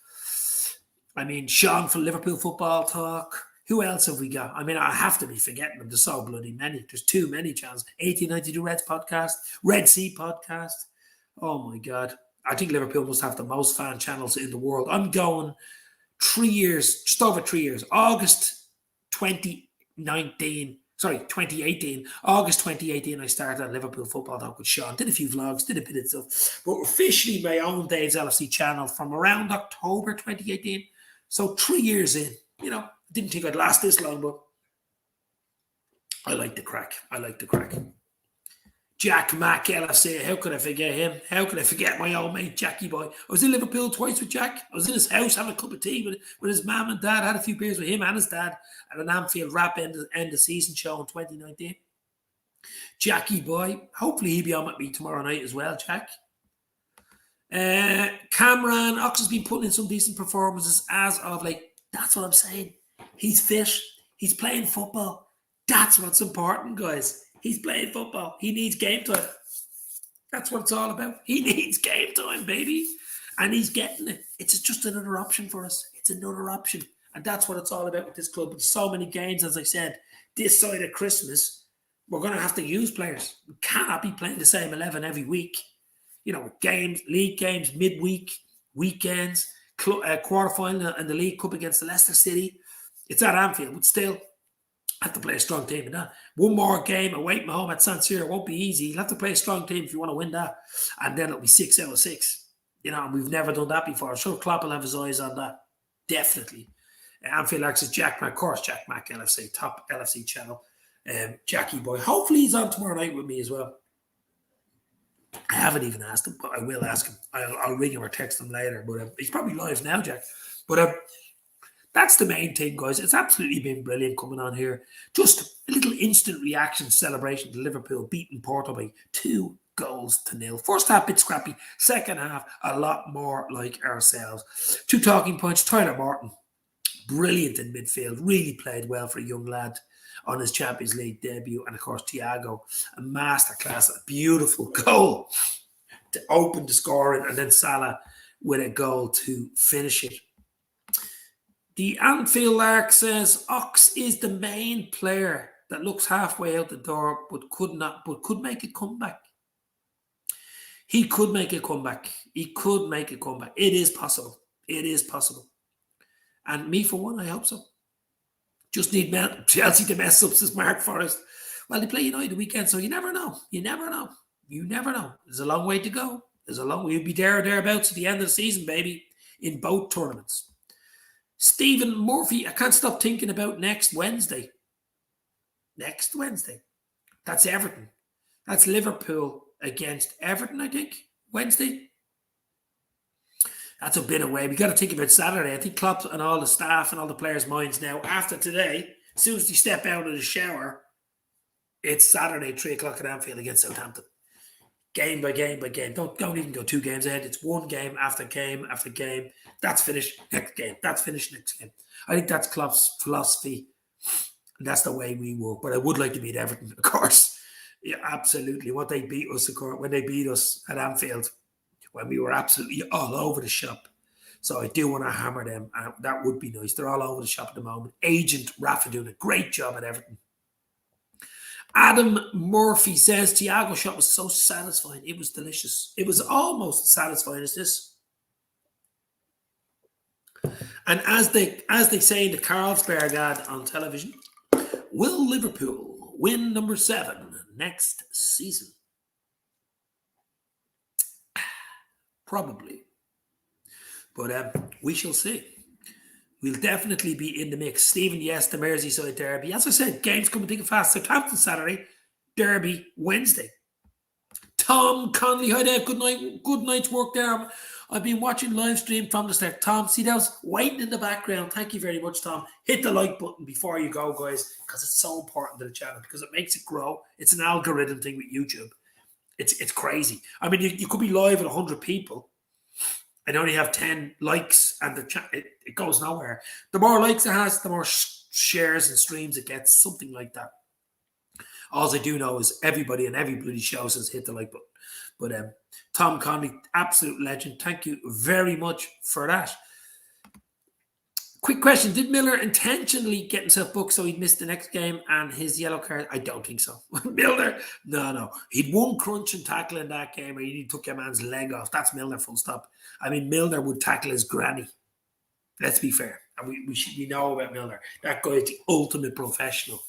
I mean, Sean from Liverpool Football Talk. Who else have we got? I mean, I have to be forgetting them. There's so bloody many. There's too many channels. 1892 Reds podcast, Red Sea podcast. Oh my God. I think Liverpool must have the most fan channels in the world. I'm going 3 years, just over 3 years. August 2018. August 2018, I started on Liverpool Football Talk with Sean. Did a few vlogs, did a bit of stuff. But officially my own Dave's LFC channel from around October 2018. So 3 years in. Didn't think I'd last this long, but I like the crack. Jack Mack LFC, how could I forget him? How could I forget my old mate Jackie Boy? I was in Liverpool twice with Jack. I was in his house having a cup of tea with his mum and dad. I had a few beers with him and his dad at an Anfield wrap end of season show in 2019. Jackie Boy, hopefully he'll be on with me tomorrow night as well, Jack. Cameron Ox has been putting in some decent performances as of like, that's what I'm saying. He's fit. He's playing football. That's what's important, guys. He's playing football. He needs game time. That's what it's all about. He needs game time, baby. And he's getting it. It's just another option for us. It's another option. And that's what it's all about with this club. With so many games, as I said, this side of Christmas, we're going to have to use players. We cannot be playing the same 11 every week. With games, league games, midweek, weekends, quarterfinal and the League Cup against the Leicester City. It's at Anfield, but still have to play a strong team in that. One more game away from home at San Siro won't be easy. You'll have to play a strong team if you want to win that. And then it'll be 6 out of 6. And we've never done that before. I'm sure Klopp will have his eyes on that. Definitely. Anfield Larks is Jack Mac, of course, Jack Mac LFC, top LFC channel. Jackie Boy. Hopefully he's on tomorrow night with me as well. I haven't even asked him, but I will ask him. I'll ring him or text him later. But he's probably live now, Jack. But that's the main thing, guys. It's absolutely been brilliant coming on here. Just a little instant reaction celebration to Liverpool beating Porto by 2-0. First half, bit scrappy. Second half, a lot more like ourselves. 2 talking points. Tyler Morton, brilliant in midfield. Really played well for a young lad on his Champions League debut. And, of course, Thiago, a masterclass, a beautiful goal to open the scoring. And then Salah with a goal to finish it. The Anfield Lark says Ox is the main player that looks halfway out the door but could make a comeback. He could make a comeback. It is possible. And me for one, I hope so. Just need Chelsea to mess up, says Mark Forrest. Well, they play United the weekend, so you never know. There's a long way to go. We'll be thereabouts at the end of the season, baby, in both tournaments. Stephen Murphy, I can't stop thinking about next Wednesday. That's Everton. That's Liverpool against Everton, I think. Wednesday. That's a bit away. We got to think about Saturday. I think Klopp and all the staff and all the players' minds now, after today, as soon as they step out of the shower, it's Saturday, 3 o'clock at Anfield against Southampton. Game by game by game. Don't even go 2 games ahead. It's one game after game after game. That's finished. Next game. That's finished. Next game. I think that's Klopp's philosophy. And that's the way we work. But I would like to beat Everton, of course. Yeah, absolutely. When they beat us at Anfield, when we were absolutely all over the shop. So I do want to hammer them, and that would be nice. They're all over the shop at the moment. Agent Rafa doing a great job at everything. Adam Murphy says Thiago shot was so satisfying. It was delicious. It was almost as satisfying as this. And as they say in the Carlsberg ad on television, will Liverpool win number 7 next season? Probably. But we shall see. We'll definitely be in the mix. Stephen, yes, the Merseyside derby. As I said, games coming thick and fast. Southampton Saturday, derby Wednesday. Tom Conley, hi there. Good night. Good night's work there. I've been watching live stream from the start. Tom, see that was waiting in the background. Thank you very much, Tom. Hit the like button before you go, guys, because it's so important to the channel, because it makes it grow. It's an algorithm thing with YouTube. It's crazy. I mean, you could be live at 100 people and only have 10 likes, and it goes nowhere. The more likes it has, the more shares and streams it gets, something like that. All I do know is everybody and every bloody show says hit the like button. But Tom Conley, absolute legend. Thank you very much for that. Quick question. Did Miller intentionally get himself booked so he'd miss the next game and his yellow card? I don't think so. Milner? No. He'd one crunch and tackle in that game, or he took your man's leg off. That's Milner, full stop. I mean, Milner would tackle his granny. Let's be fair. And we know about Milner. That guy is the ultimate professional.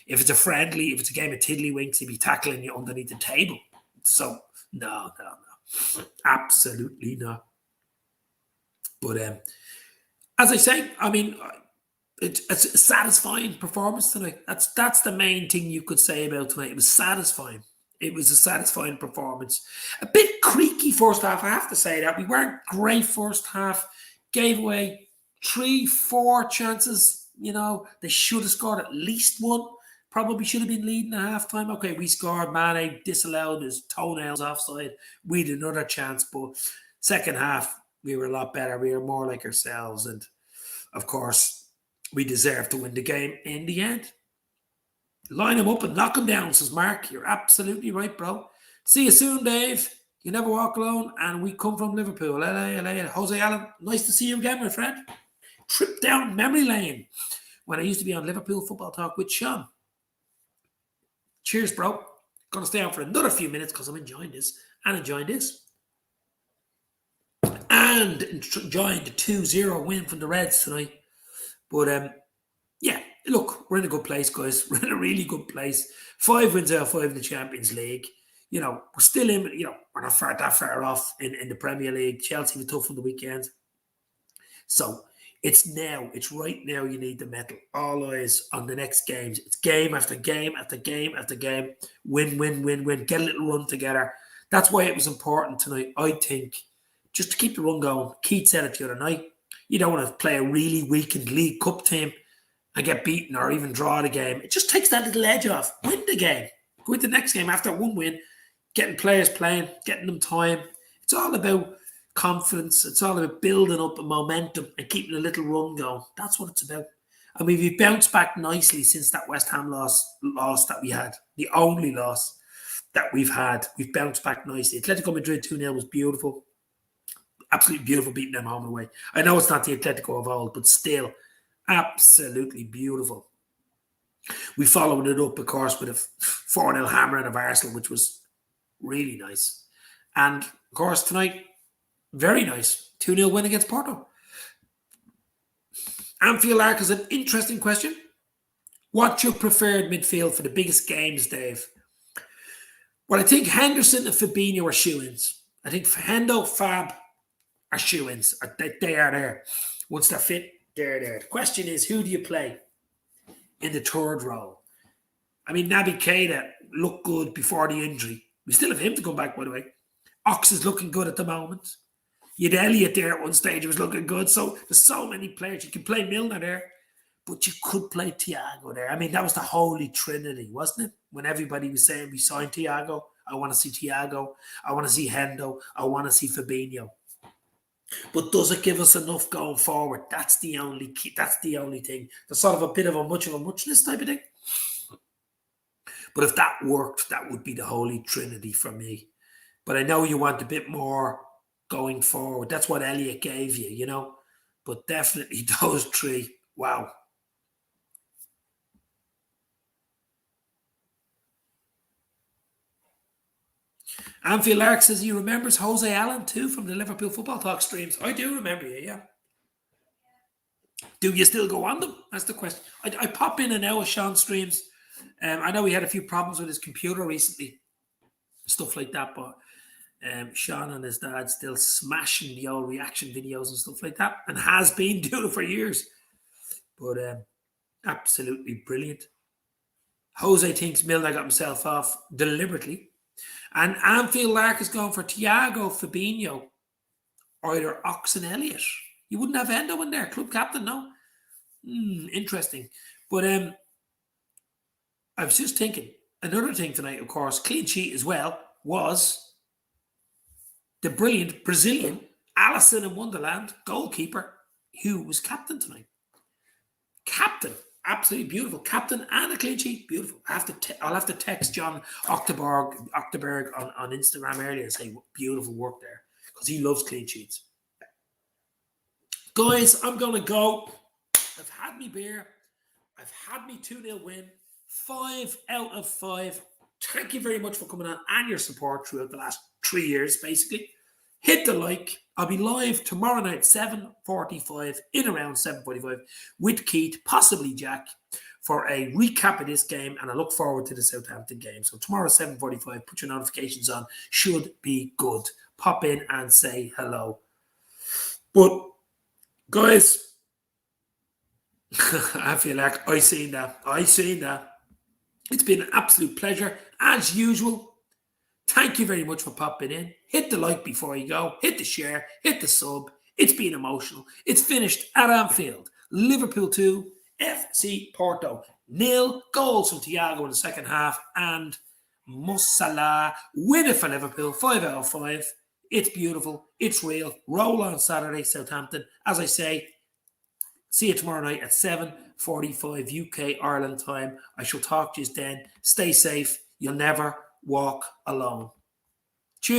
If it's a friendly, if it's a game of tiddlywinks, he'd be tackling you underneath the table. So, no. Absolutely not. But as I say, I mean, it's a satisfying performance tonight. That's the main thing you could say about tonight. It was satisfying. It was a satisfying performance. A bit creaky first half, I have to say that. We weren't great first half. Gave away 3-4 chances. You know, they should have scored at least one. Probably should have been leading at half-time. Okay, we scored. Mane disallowed his toenails offside. We had another chance, but second half, we were a lot better. We were more like ourselves. And, of course, we deserved to win the game in the end. Line him up and knock him down, says Mark. You're absolutely right, bro. See you soon, Dave. You never walk alone. And we come from Liverpool. LA. Jose Allen, nice to see you again, my friend. Trip down memory lane when I used to be on Liverpool Football Talk with Sean. Cheers, bro. Going to stay on for another few minutes because I'm enjoying this and enjoying this. And enjoying the 2-0 win from the Reds tonight. But, yeah, look, we're in a good place, guys. We're in a really good place. 5 wins out of 5 in the Champions League. You know, we're still in, you know, we're not that far off in the Premier League. Chelsea were tough on the weekend. So, it's right now you need the medal. All eyes on the next games. It's game after game after game after game. Win. Get a little run together. That's why it was important tonight, I think, just to keep the run going. Keith said it the other night. You don't want to play a really weakened League Cup team and get beaten or even draw the game. It just takes that little edge off. Win the game. Go into the next game after one win, getting players playing, getting them time. It's all about confidence. It's all about building up a momentum and keeping a little run going. That's what it's about. I mean, we've bounced back nicely since that West Ham loss that we had. The only loss that we've had. We've bounced back nicely. Atletico Madrid 2-0 was beautiful. Absolutely beautiful beating them home and away. I know it's not the Atletico of old, but still absolutely beautiful. We followed it up, of course, with a 4-0 hammering of Arsenal, which was really nice. And, of course, tonight, very nice. 2-0 win against Porto. Anfield Arc is an interesting question. What's your preferred midfield for the biggest games, Dave? Well, I think Henderson and Fabinho are shoe-ins. I think Hendo, Fab are shoe-ins. They are there. Once they're fit, they're there. The question is, who do you play in the third role? I mean, Naby Keita looked good before the injury. We still have him to come back, by the way. Ox is looking good at the moment. You had Elliott there at one stage, he was looking good. So there's so many players. You can play Milner there, but you could play Thiago there. I mean, that was the holy trinity, wasn't it? When everybody was saying we signed Thiago, I want to see Thiago, I want to see Hendo, I want to see Fabinho. But does it give us enough going forward? That's the only key. That's the only thing. There's sort of a bit of a muchness type of thing. But if that worked, that would be the holy trinity for me. But I know you want a bit more going forward. That's what Elliot gave you, you know. But definitely those three. Wow. Anfield Lark says he remembers Jose Allen too from the Liverpool Football Talk streams. I do remember you, yeah. Do you still go on them? That's the question. I pop in and out of Sean's streams. I know he had a few problems with his computer recently, stuff like that, but Sean and his dad still smashing the old reaction videos and stuff like that, and has been doing it for years. But absolutely brilliant. Jose thinks Milner got himself off deliberately. And Anfield Lark is going for Thiago, Fabinho, or either Ox and Elliott. You wouldn't have Endo in there, club captain, no? Interesting. But I was just thinking, another thing tonight, of course, clean sheet as well, was the brilliant Brazilian Alisson in Wonderland goalkeeper who was captain tonight. Captain. Absolutely beautiful. Captain and a clean sheet. Beautiful. I'll have to text John Octoberg on Instagram earlier and say beautiful work there, because he loves clean sheets. Guys, I'm going to go. I've had me beer. I've had me 2-0 win. 5 out of 5. Thank you very much for coming on and your support throughout the last 3 years, basically. Hit the like. I'll be live tomorrow night, 7:45, in around 7:45, with Keith, possibly Jack, for a recap of this game, and I look forward to the Southampton game. So tomorrow, 7:45, put your notifications on. Should be good. Pop in and say hello. But, guys, I feel like I seen that. It's been an absolute pleasure, as usual. Thank you very much for popping in. Hit the like before you go. Hit the share. Hit the sub. It's been emotional. It's finished at Anfield. Liverpool 2, FC Porto 0. Goals from Thiago in the second half. And Mosalah win it for Liverpool. 5 out of 5. It's beautiful. It's real. Roll on Saturday, Southampton. As I say, see you tomorrow night at 7:45 UK Ireland time. I shall talk to you then. Stay safe. You'll never walk alone.